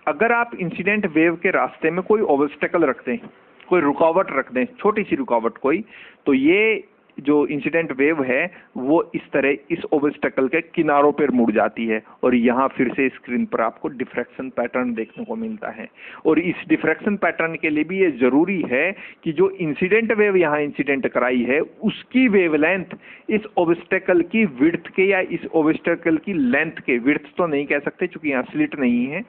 अगर आप इंसिडेंट वेव के रास्ते में कोई ऑब्स्टेकल रख दें, कोई रुकावट रख दें, छोटी सी रुकावट कोई, तो ये जो इंसिडेंट वेव है वो इस तरह इस ऑब्स्टेकल के किनारों पर मुड़ जाती है और यहाँ फिर से स्क्रीन पर आपको डिफ्रैक्शन पैटर्न देखने को मिलता है। और इस डिफ्रैक्शन पैटर्न के लिए भी ये जरूरी है कि जो इंसिडेंट वेव यहाँ इंसिडेंट कराई है उसकी वेवलेंथ इस ऑब्स्टेकल की विड्थ के या इस ऑब्स्टेकल की लेंथ के, विड्थ तो नहीं कह सकते क्योंकि यहाँ स्लिट नहीं है,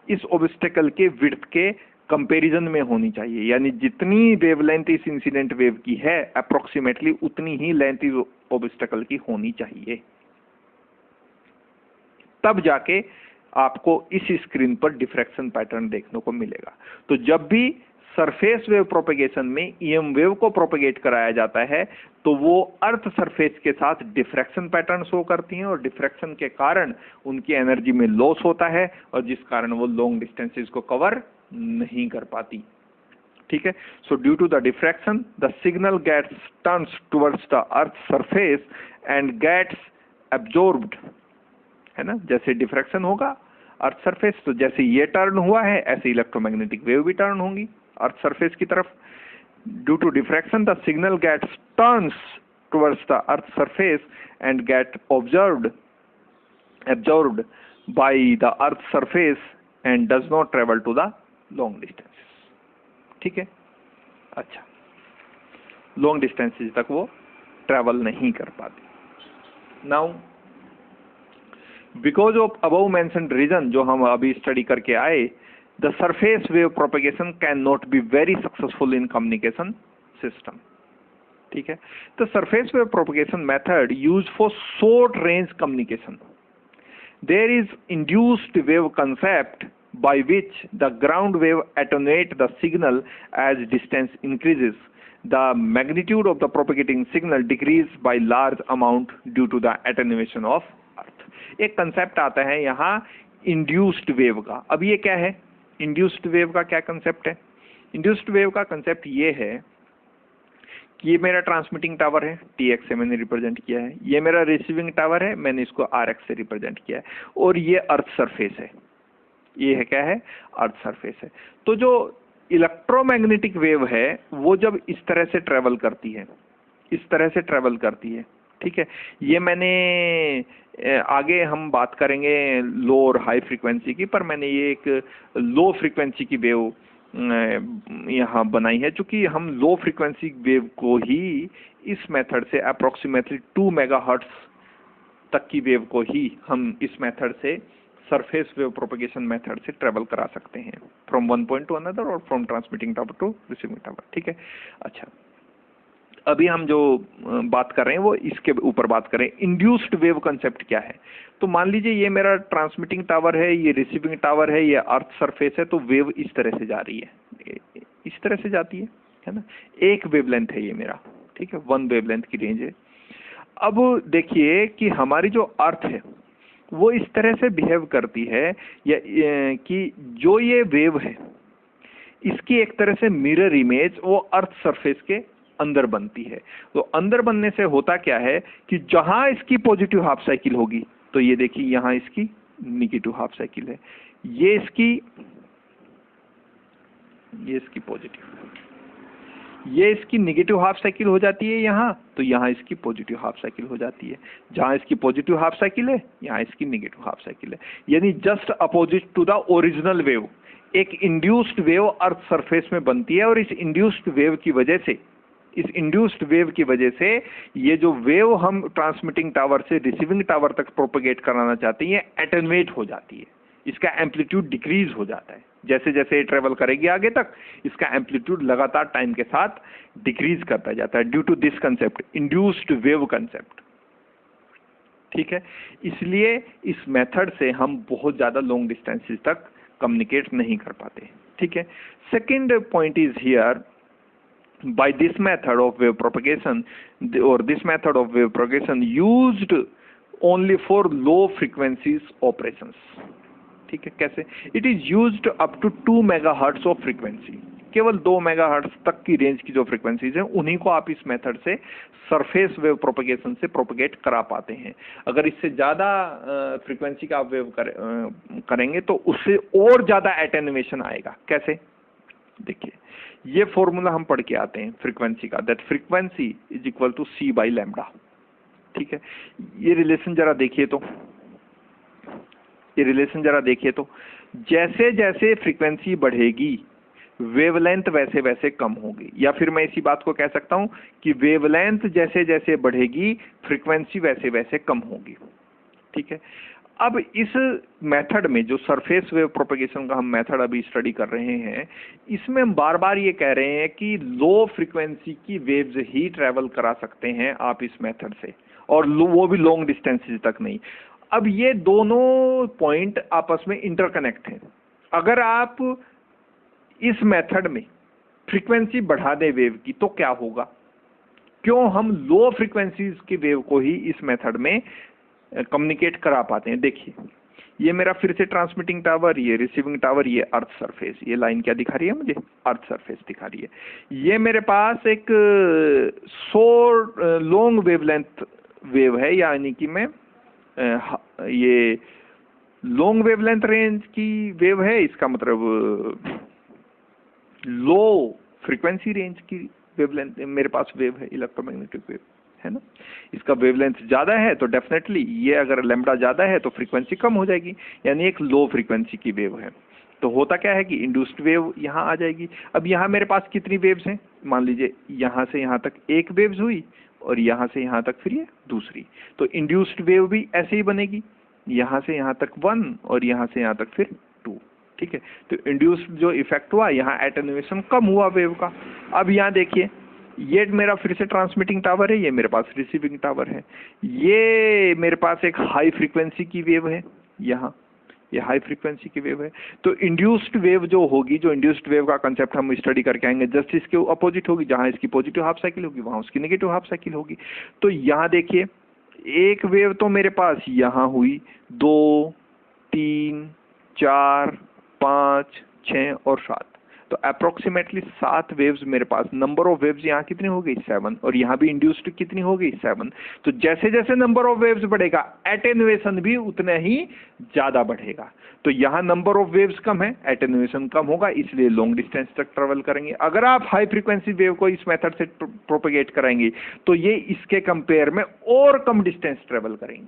इस ऑब्स्टेकल के विड्थ के कंपैरिजन में होनी चाहिए। यानी जितनी वेवलेंथ इस इंसिडेंट वेव की है अप्रोक्सीमेटली उतनी ही लेंथ इस ऑब्स्टेकल की होनी चाहिए, तब जाके आपको इस स्क्रीन पर डिफ्रैक्शन पैटर्न देखने को मिलेगा। तो जब भी सरफेस वेव प्रोपेगेशन में ईएम वेव को प्रोपेगेट कराया जाता है तो वो अर्थ सरफेस के साथ डिफ्रैक्शन पैटर्न शो करती हैं और डिफ्रैक्शन के कारण उनकी एनर्जी में लॉस होता है और जिस कारण वो लॉन्ग डिस्टेंसेस को कवर नहीं कर पाती। ठीक है, so due to the diffraction the signal gets turns towards the earth surface and gets absorbed, है ना। जैसे डिफ्रैक्शन होगा अर्थ सरफेस, तो जैसे ये टर्न हुआ है ऐसे इलेक्ट्रोमैग्नेटिक वेव भी टर्न होंगी अर्थ सरफेस की तरफ। Due to diffraction the signal gets turns towards the earth surface and get absorbed by the earth surface and does not travel to the long distances। ठीक है, अच्छा, लॉन्ग डिस्टेंसेस तक वो travel नहीं कर पाती। Now because of above mentioned reason जो हम अभी स्टडी करके आए, the surface wave propagation can not be very successful in communication system. ठीक है, the surface wave propagation method use for short range communication. There is induced wave concept by which the ground wave attenuate the signal as distance increases. The magnitude of the propagating signal decrease by large amount due to the attenuation of earth। एक concept आता है यहाँ induced wave का। अब ये क्या है, induced wave का क्या कंसेप्ट है? इंड्यूस्ड वेव का कंसेप्ट ये है कि ये मेरा ट्रांसमिटिंग टावर है, TX से मैंने रिप्रेजेंट किया है, ये मेरा रिसीविंग टावर है, मैंने इसको RX से रिप्रेजेंट किया है, और ये अर्थ सरफेस है। ये है क्या है, अर्थ सरफेस है। तो जो इलेक्ट्रोमैग्नेटिक वेव है वो जब इस तरह से ट्रेवल करती है, इस तरह से ट्रेवल करती है, ठीक है, ये मैंने आगे हम बात करेंगे लो और हाई फ्रीक्वेंसी की, पर मैंने ये एक लो फ्रीक्वेंसी की वेव यहाँ बनाई है, क्योंकि हम लो फ्रीक्वेंसी वेव को ही इस मेथड से अप्रोक्सीमेटली 2 मेगाहर्ट्ज तक की वेव को ही हम इस मेथड से सरफेस वेव प्रोपेगेशन मेथड से ट्रेवल करा सकते हैं, from one point to another और from transmitting tower to receiving tower. ठीक है, अच्छा, अभी हम जो बात कर रहे हैं वो इसके ऊपर बात करें, इंड्यूस्ड वेव कंसेप्ट क्या है। तो मान लीजिए ये मेरा ट्रांसमिटिंग टावर है, ये रिसीविंग टावर है, ये अर्थ सरफेस है, तो वेव इस तरह से जा रही है, इस तरह से जाती है ना। एक वेवलेंथ है ये मेरा, ठीक है, 1 वेवलेंथ की रेंज है। अब देखिए कि हमारी जो अर्थ है वो इस तरह से बिहेव करती है या कि जो ये वेव है इसकी एक तरह से मिरर इमेज वो अर्थ सरफेस के अंदर बनती है। तो अंदर बनने से होता क्या है कि जहां इसकी पॉजिटिव हाफ साइकिल होगी, तो ये देखिए यहां इसकी निगेटिव हाफ साइकिल है, ये इसकी पॉजिटिव, ये इसकी निगेटिव हाफ साइकिल हो जाती है यहाँ, तो यहाँ इसकी पॉजिटिव हाफ साइकिल हो जाती है। जहाँ इसकी पॉजिटिव हाफ साइकिल है यहाँ इसकी निगेटिव हाफ साइकिल है, यानी just opposite to the original wave. एक इंड्यूस्ड वेव अर्थ सरफेस में बनती है और इस इंड्यूस्ड वेव की वजह से ये जो वेव हम ट्रांसमिटिंग टावर से रिसीविंग टावर तक प्रोपेगेट कराना चाहते हैं एटेन्यूएट हो जाती है, इसका एम्पलीट्यूड डिक्रीज हो जाता है। जैसे जैसे ये ट्रेवल करेगी आगे तक इसका एम्पलीट्यूड लगातार टाइम के साथ डिक्रीज करता जाता है, due to this concept, induced wave concept. ठीक है, इसलिए इस मेथड से हम बहुत ज्यादा लॉन्ग डिस्टेंसेस तक कम्युनिकेट नहीं कर पाते। ठीक है, second point is here, by this method of wave propagation or this method of wave propagation used only for low frequencies operations। ठीक है, कैसे? It is used up to 2 megahertz of frequency। केवल 2 megahertz तक की range की जो frequencies हैं उन्हीं को आप इस मेथड से सरफेस वेव प्रोपेगेशन से प्रोपेगेट करा पाते हैं। अगर इससे ज्यादा फ्रीक्वेंसी का आप वेव करेंगे तो उससे और ज्यादा एटेन्युएशन आएगा। कैसे? देखिए, ये फॉर्मूला हम पढ़ के आते हैं फ्रीक्वेंसी का, that frequency is equal to C by lambda. ठीक है, ये रिलेशन जरा देखिए तो, ये रिलेशन जरा देखिए तो, जैसे जैसे फ्रीक्वेंसी बढ़ेगी वेवलेंथ वैसे वैसे कम होगी, या फिर मैं इसी बात को कह सकता हूं कि वेवलेंथ जैसे जैसे बढ़ेगी फ्रीक्वेंसी वैसे वैसे कम होगी। ठीक है, अब इस मेथड में जो सरफेस वेव प्रोपेगेशन का हम मेथड अभी स्टडी कर रहे हैं, इसमें हम बार बार ये कह रहे हैं कि लो फ्रीक्वेंसी की वेव्स ही ट्रेवल करा सकते हैं आप इस मेथड से, और वो भी लॉन्ग डिस्टेंसेस तक नहीं। अब ये दोनों पॉइंट आपस में इंटरकनेक्ट हैं। अगर आप इस मेथड में फ्रीक्वेंसी बढ़ा दें वेव की तो क्या होगा? क्यों हम लो फ्रीक्वेंसीज की वेव को ही इस मेथड में कम्युनिकेट करा पाते हैं? देखिए, ये मेरा फिर से ट्रांसमिटिंग टावर, ये रिसीविंग टावर, ये अर्थ सरफेस, ये लाइन क्या दिखा रही है मुझे? अर्थ सरफेस दिखा रही है। ये मेरे पास एक लॉन्ग वेवलेंथ वेव है, यानी कि मैं ये लॉन्ग वेवलेंथ रेंज की वेव है, इसका मतलब लो फ्रीक्वेंसी रेंज की वेवलेंथ मेरे पास वेव है, इलेक्ट्रोमैग्नेटिक वेव है ना। इसका वेवलेंथ ज्यादा है तो डेफिनेटली ये अगर लैम्डा ज्यादा है तो फ्रीक्वेंसी कम हो जाएगी, यानी एक लो फ्रीक्वेंसी की वेव है। तो होता क्या है कि इंड्यूस्ड वेव यहाँ आ जाएगी। अब यहाँ मेरे पास कितनी वेव्स हैं? मान लीजिए यहाँ से यहाँ तक एक वेव्स हुई और यहाँ से यहाँ तक फिर ये दूसरी, तो इंड्यूस्ड वेव भी ऐसे ही बनेगी, यहाँ से यहाँ तक 1 और यहाँ से यहाँ तक फिर 2। ठीक है, तो इंड्यूस्ड जो इफेक्ट हुआ, यहाँ एटेन्युएशन कम हुआ वेव का। अब यहाँ देखिए, ये मेरा फिर से ट्रांसमिटिंग टावर है, ये मेरे पास रिसीविंग टावर है, ये मेरे पास एक हाई फ्रीक्वेंसी की वेव है, यहाँ ये हाई फ्रीक्वेंसी की वेव है। तो इंड्यूस्ड वेव जो होगी, जो इंड्यूस्ड वेव का कंसेप्ट हम स्टडी करके आएंगे, जस्ट इसके अपोजिट होगी, जहां इसकी पॉजिटिव हाफ साइकिल होगी वहां उसकी नेगेटिव हाफ साइकिल होगी। तो यहाँ देखिए, एक वेव तो मेरे पास यहाँ हुई, 2, 3, 4, 5, 6 और 7, तो अप्रोक्सीमेटली 7 वेव्स मेरे पास। नंबर ऑफ वेव्स यहाँ कितनी हो गई? 7, और यहाँ भी इंड्यूस्ड कितनी हो गई? 7। तो जैसे जैसे नंबर ऑफ वेव्स बढ़ेगा एटेन्युएशन भी उतना ही ज्यादा बढ़ेगा। तो यहाँ नंबर ऑफ वेव्स कम है, एटेन्युएशन कम होगा, इसलिए लॉन्ग डिस्टेंस तक ट्रेवल करेंगे। अगर आप हाई फ्रीक्वेंसी वेव को इस मेथड से प्रोपेगेट कराएंगे तो ये इसके कंपेयर में और कम डिस्टेंस ट्रेवल करेंगे,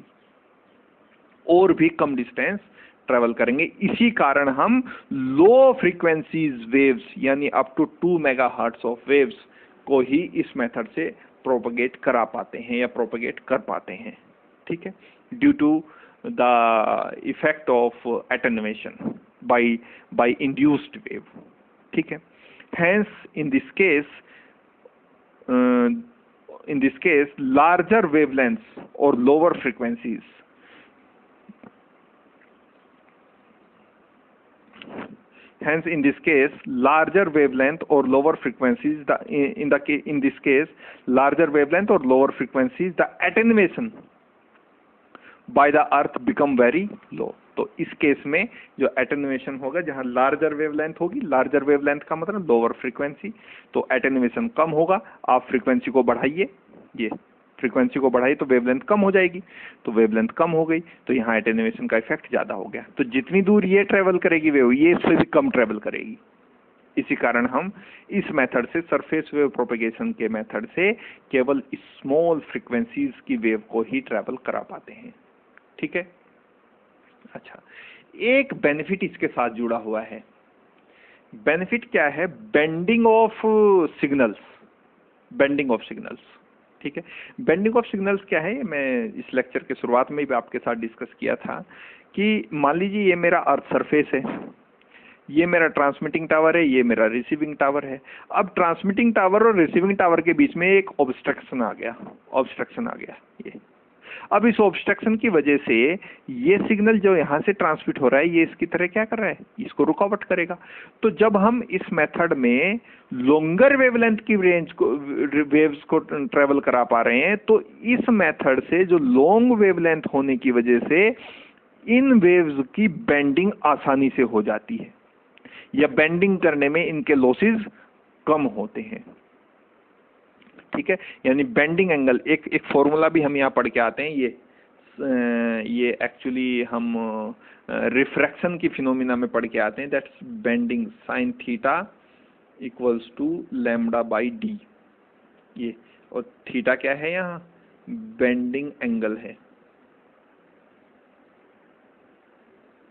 और भी कम डिस्टेंस ट्रेवल करेंगे। इसी कारण हम लो फ्रीक्वेंसीज वेव्स यानी up to 2 megahertz of waves को ही इस मेथड से प्रोपेगेट करा पाते हैं या प्रोपेगेट कर पाते हैं। ठीक है, due to the effect of attenuation by induced wave. ठीक है, hence in this case larger wavelengths और lower frequencies, hence in this case larger wavelength or lower frequencies, in this case larger wavelength or lower frequencies, the attenuation by the earth become very low। तो इस case में जो attenuation होगा, जहां larger wavelength होगी, larger wavelength का मतलब lower frequency, तो एटेन्युएशन कम होगा। आप फ्रीक्वेंसी को बढ़ाइए, ये फ्रीक्वेंसी को बढ़ाई तो वेवलेंथ कम हो जाएगी, तो वेवलेंथ कम हो गई तो यहाँ एटेन्युएशन का इफेक्ट ज्यादा हो गया। तो जितनी दूर ये ट्रेवल करेगी वेव, ये इससे भी कम ट्रेवल करेगी। इसी कारण हम इस मेथड से, सरफेस वेव प्रोपेगेशन के मेथड से, केवल स्मॉल फ्रीक्वेंसीज की वेव को ही ट्रेवल करा पाते हैं। ठीक है, अच्छा, एक बेनिफिट इसके साथ जुड़ा हुआ है। बेनिफिट क्या है? Bending of signals, bending of signals. ठीक है, बेंडिंग ऑफ सिग्नल्स क्या है? मैं इस लेक्चर के शुरुआत में भी आपके साथ डिस्कस किया था कि मान लीजिए ये मेरा अर्थ सरफेस है, ये मेरा ट्रांसमिटिंग टावर है, ये मेरा रिसीविंग टावर है। अब ट्रांसमिटिंग टावर और रिसीविंग टावर के बीच में एक ऑब्स्ट्रक्शन आ गया, ये। अब इस ऑब्स्ट्रक्शन की वजह से ये सिग्नल जो यहाँ से ट्रांसमिट हो रहा है, ये इसकी तरह क्या कर रहा है? इसको रुकावट करेगा। तो जब हम इस मेथड में लॉन्गर वेवलेंथ की रेंज को, वेव्स को ट्रेवल करा पा रहे हैं, तो इस मेथड से जो लॉन्ग वेवलेंथ होने की वजह से इन वेव्स की बेंडिंग आसानी से हो जाती है, या बेंडिंग करने में इनके लॉसेस कम होते हैं। ठीक है, यानी बेंडिंग एंगल, एक फॉर्मूला भी हम यहाँ पढ़ के आते हैं। ये एक्चुअली हम रिफ्रैक्शन की फिनोमिना में पढ़ के आते हैं, that's bending sine theta equals to lambda by D, ये, और थीटा क्या है यहाँ, बेंडिंग एंगल है,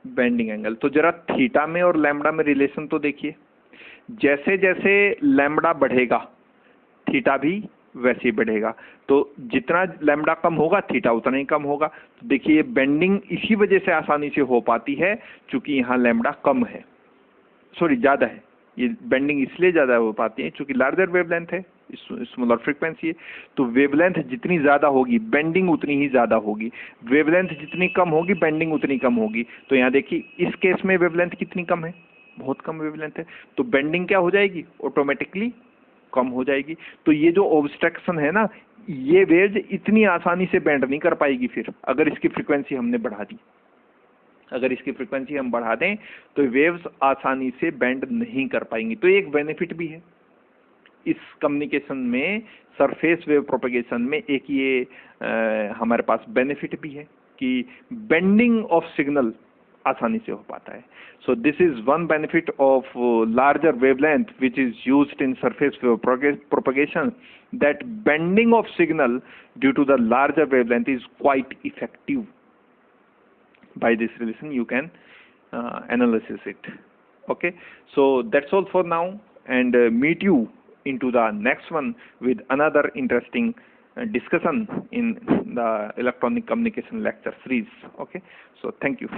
बेंडिंग एंगल। तो जरा थीटा में और लैम्डा में रिलेशन तो देखिए, जैसे जैसे लैम्डा बढ़ेगा थीटा भी वैसे ही बढ़ेगा, तो जितना लैम्डा कम होगा थीटा उतना ही कम होगा। तो देखिए ये बेंडिंग इसी वजह से आसानी से हो पाती है क्योंकि यहाँ लैम्डा कम है, सॉरी ज़्यादा है, ये बेंडिंग इसलिए ज़्यादा हो पाती है क्योंकि लार्जर वेवलेंथ है, स्मॉलर फ्रीक्वेंसी है। तो वेवलेंथ जितनी ज़्यादा होगी बेंडिंग उतनी ही ज़्यादा होगी, वेवलेंथ जितनी कम होगी बेंडिंग उतनी कम होगी। तो यहाँ देखिए इस केस में वेवलेंथ कितनी कम है, बहुत कम वेवलेंथ है, तो बेंडिंग क्या हो जाएगी, ऑटोमेटिकली कम हो जाएगी। तो ये जो ऑब्स्ट्रक्शन है ना, ये वेव्स इतनी आसानी से बेंड नहीं कर पाएगी फिर, अगर इसकी फ्रीक्वेंसी हमने बढ़ा दी, अगर इसकी फ्रीक्वेंसी हम बढ़ा दें तो वेव्स आसानी से बेंड नहीं कर पाएंगी। तो एक बेनिफिट भी है इस कम्युनिकेशन में, सरफेस वेव प्रोपेगेशन में, एक ये हमारे पास बेनिफिट भी है कि बेंडिंग ऑफ सिग्नल आसानी से हो पाता है। So this is one benefit of larger wavelength which is used in surface wave propagation, that bending of signal due to the larger wavelength is quite effective. By this relation you can analyze it. Okay, so that's all for now, and meet you into the next one with another interesting discussion in the electronic communication lecture series. Okay, so thank you.